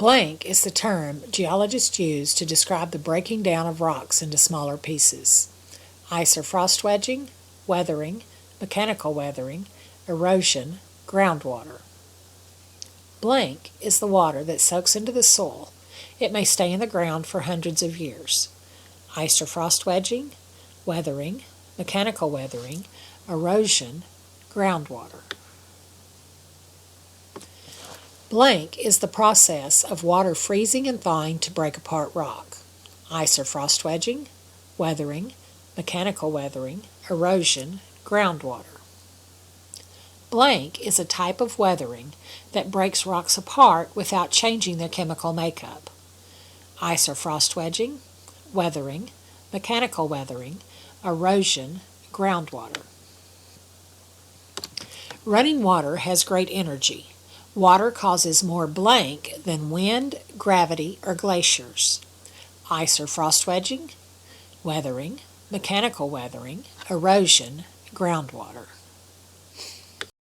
Blank is the term geologists use to describe the breaking down of rocks into smaller pieces. Ice or frost wedging, weathering, mechanical weathering, erosion, groundwater. Blank is the water that soaks into the soil. It may stay in the ground for hundreds of years. Ice or frost wedging, weathering, mechanical weathering, erosion, groundwater. Blank is the process of water freezing and thawing to break apart rock. Ice or frost wedging, weathering, mechanical weathering, erosion, groundwater. Blank is a type of weathering that breaks rocks apart without changing their chemical makeup. Ice or frost wedging, weathering, mechanical weathering, erosion, groundwater. Running water has great energy. Water causes more blank than wind, gravity, or glaciers. Ice or frost wedging, weathering, mechanical weathering, erosion, groundwater.